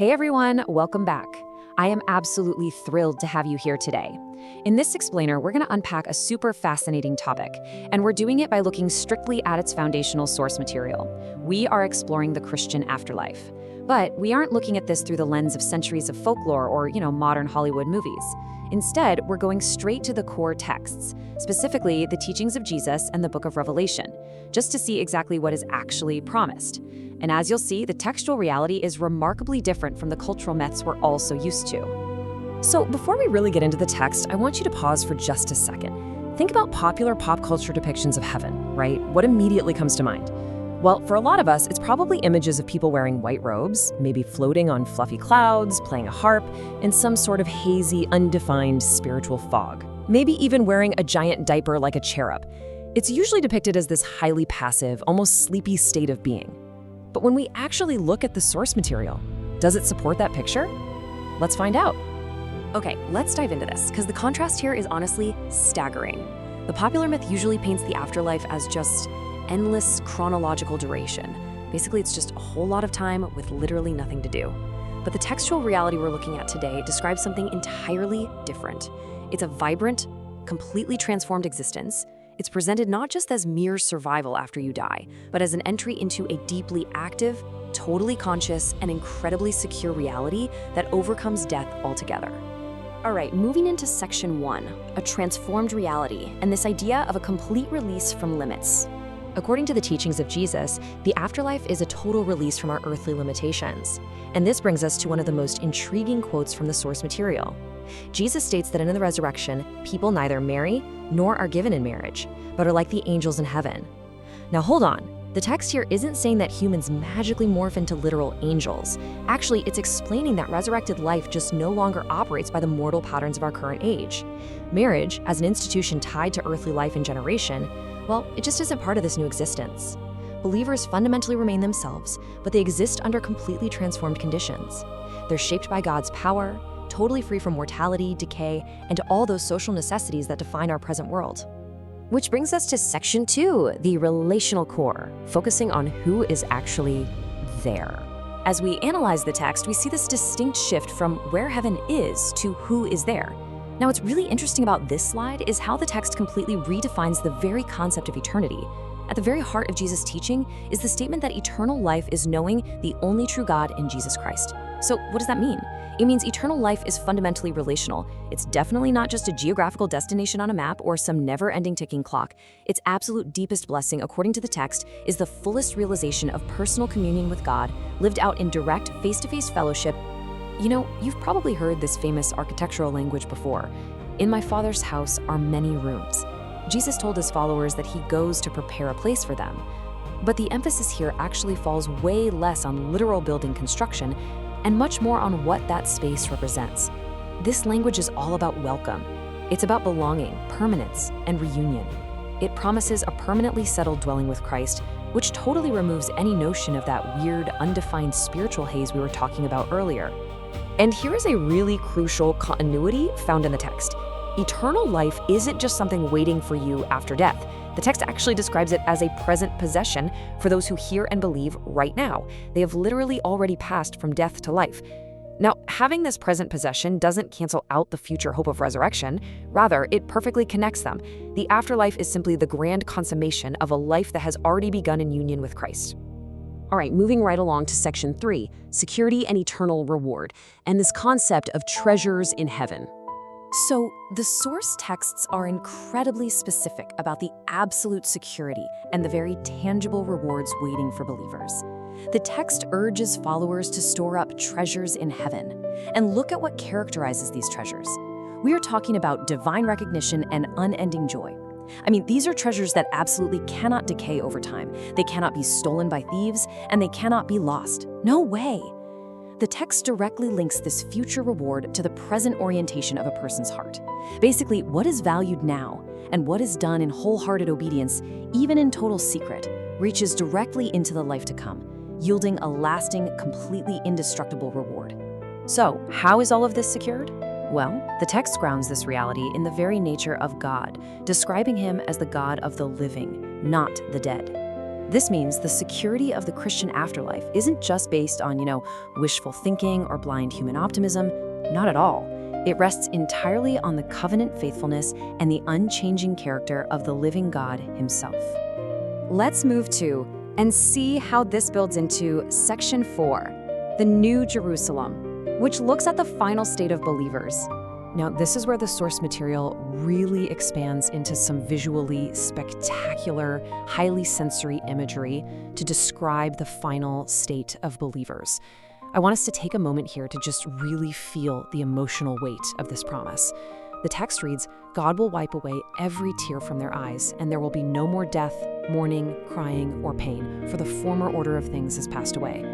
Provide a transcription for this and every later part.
Hey everyone, welcome back. I am absolutely thrilled to have you here today. In this explainer, we're going to unpack a super fascinating topic, and we're doing it by looking strictly at its foundational source material. We are exploring the Christian afterlife. But we aren't looking at this through the lens of centuries of folklore or, modern Hollywood movies. Instead, we're going straight to the core texts, specifically the teachings of Jesus and the book of Revelation, just to see exactly what is actually promised. And as you'll see, the textual reality is remarkably different from the cultural myths we're all so used to. So before we really get into the text, I want you to pause for just a second. Think about popular pop culture depictions of heaven, right? What immediately comes to mind? Well, for a lot of us, it's probably images of people wearing white robes, maybe floating on fluffy clouds, playing a harp, in some sort of hazy, undefined spiritual fog. Maybe even wearing a giant diaper like a cherub. It's usually depicted as this highly passive, almost sleepy state of being. But when we actually look at the source material, does it support that picture? Let's find out. Okay, let's dive into this, because the contrast here is honestly staggering. The popular myth usually paints the afterlife as just endless chronological duration. Basically, it's just a whole lot of time with literally nothing to do. But the textual reality we're looking at today describes something entirely different. It's a vibrant, completely transformed existence. It's presented not just as mere survival after you die, but as an entry into a deeply active, totally conscious, and incredibly secure reality that overcomes death altogether. All right, moving into section 1, a transformed reality, and this idea of a complete release from limits. According to the teachings of Jesus, the afterlife is a total release from our earthly limitations. And this brings us to one of the most intriguing quotes from the source material. Jesus states that in the resurrection, people neither marry nor are given in marriage, but are like the angels in heaven. Now hold on, the text here isn't saying that humans magically morph into literal angels. Actually, it's explaining that resurrected life just no longer operates by the mortal patterns of our current age. Marriage, as an institution tied to earthly life and generation, well, it just isn't part of this new existence. Believers fundamentally remain themselves, but they exist under completely transformed conditions. They're shaped by God's power, totally free from mortality, decay, and all those social necessities that define our present world. Which brings us to section 2, the relational core, focusing on who is actually there. As we analyze the text, we see this distinct shift from where heaven is to who is there. Now, what's really interesting about this slide is how the text completely redefines the very concept of eternity. At the very heart of Jesus' teaching is the statement that eternal life is knowing the only true God in Jesus Christ. So what does that mean? It means eternal life is fundamentally relational. It's definitely not just a geographical destination on a map or some never-ending ticking clock. Its absolute deepest blessing, according to the text, is the fullest realization of personal communion with God, lived out in direct, face-to-face fellowship. You've probably heard this famous architectural language before. In my Father's house are many rooms. Jesus told his followers that he goes to prepare a place for them. But the emphasis here actually falls way less on literal building construction and much more on what that space represents. This language is all about welcome. It's about belonging, permanence, and reunion. It promises a permanently settled dwelling with Christ, which totally removes any notion of that weird, undefined spiritual haze we were talking about earlier. And here is a really crucial continuity found in the text. Eternal life isn't just something waiting for you after death. The text actually describes it as a present possession for those who hear and believe right now. They have literally already passed from death to life. Now, having this present possession doesn't cancel out the future hope of resurrection. Rather, it perfectly connects them. The afterlife is simply the grand consummation of a life that has already begun in union with Christ. All right, moving right along to section 3, security and eternal reward, and this concept of treasures in heaven. So, the source texts are incredibly specific about the absolute security and the very tangible rewards waiting for believers. The text urges followers to store up treasures in heaven. And look at what characterizes these treasures. We are talking about divine recognition and unending joy. These are treasures that absolutely cannot decay over time. They cannot be stolen by thieves, and they cannot be lost. No way. The text directly links this future reward to the present orientation of a person's heart. Basically, what is valued now and what is done in wholehearted obedience, even in total secret, reaches directly into the life to come, yielding a lasting, completely indestructible reward. So, how is all of this secured? Well, the text grounds this reality in the very nature of God, describing him as the God of the living, not the dead. This means the security of the Christian afterlife isn't just based on, wishful thinking or blind human optimism. Not at all. It rests entirely on the covenant faithfulness and the unchanging character of the living God himself. Let's move to and see how this builds into Section 4, the New Jerusalem, which looks at the final state of believers. Now, this is where the source material really expands into some visually spectacular, highly sensory imagery to describe the final state of believers. I want us to take a moment here to just really feel the emotional weight of this promise. The text reads, "God will wipe away every tear from their eyes, and there will be no more death, mourning, crying, or pain, for the former order of things has passed away."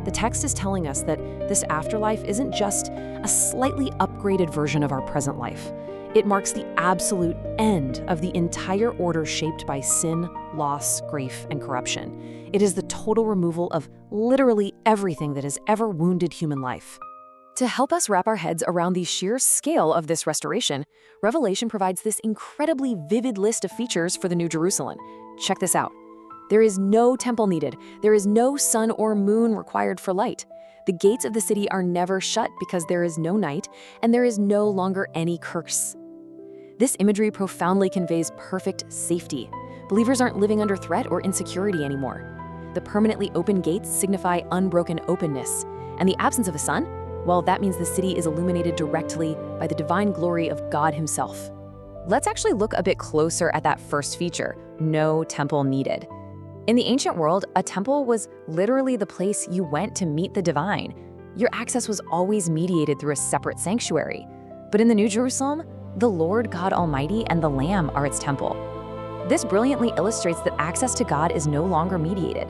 The text is telling us that this afterlife isn't just a slightly upgraded version of our present life. It marks the absolute end of the entire order shaped by sin, loss, grief, and corruption. It is the total removal of literally everything that has ever wounded human life. To help us wrap our heads around the sheer scale of this restoration, Revelation provides this incredibly vivid list of features for the New Jerusalem. Check this out. There is no temple needed. There is no sun or moon required for light. The gates of the city are never shut because there is no night, and there is no longer any curse. This imagery profoundly conveys perfect safety. Believers aren't living under threat or insecurity anymore. The permanently open gates signify unbroken openness, and the absence of a sun, well, that means the city is illuminated directly by the divine glory of God himself. Let's actually look a bit closer at that first feature, no temple needed. In the ancient world, a temple was literally the place you went to meet the divine. Your access was always mediated through a separate sanctuary. But in the New Jerusalem, the Lord God Almighty and the Lamb are its temple. This brilliantly illustrates that access to God is no longer mediated.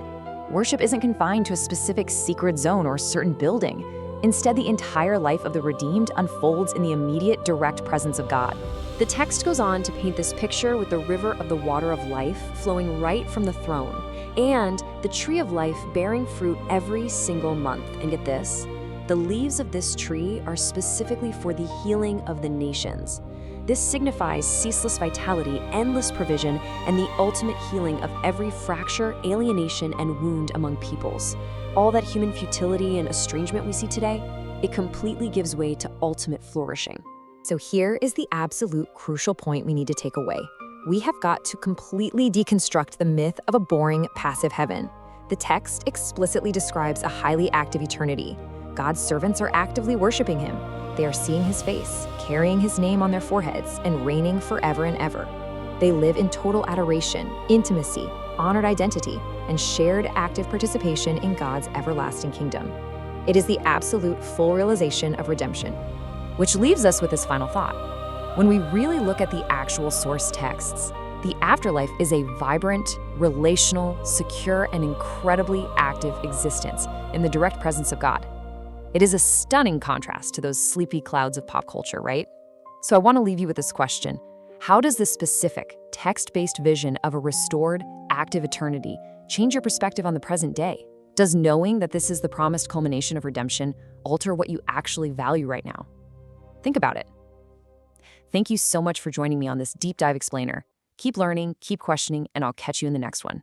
Worship isn't confined to a specific secret zone or certain building. Instead, the entire life of the redeemed unfolds in the immediate, direct presence of God. The text goes on to paint this picture with the river of the water of life flowing right from the throne, and the tree of life bearing fruit every single month. And get this, the leaves of this tree are specifically for the healing of the nations. This signifies ceaseless vitality, endless provision, and the ultimate healing of every fracture, alienation, and wound among peoples. All that human futility and estrangement we see today, it completely gives way to ultimate flourishing. So here is the absolute crucial point we need to take away. We have got to completely deconstruct the myth of a boring, passive heaven. The text explicitly describes a highly active eternity. God's servants are actively worshiping him. They are seeing his face, carrying his name on their foreheads, and reigning forever and ever. They live in total adoration, intimacy, honored identity, and shared active participation in God's everlasting kingdom. It is the absolute full realization of redemption. Which leaves us with this final thought. When we really look at the actual source texts, the afterlife is a vibrant, relational, secure, and incredibly active existence in the direct presence of God. It is a stunning contrast to those sleepy clouds of pop culture, right? So I want to leave you with this question. How does this specific, text-based vision of a restored, active eternity change your perspective on the present day? Does knowing that this is the promised culmination of redemption alter what you actually value right now? Think about it. Thank you so much for joining me on this deep dive explainer. Keep learning, keep questioning, and I'll catch you in the next one.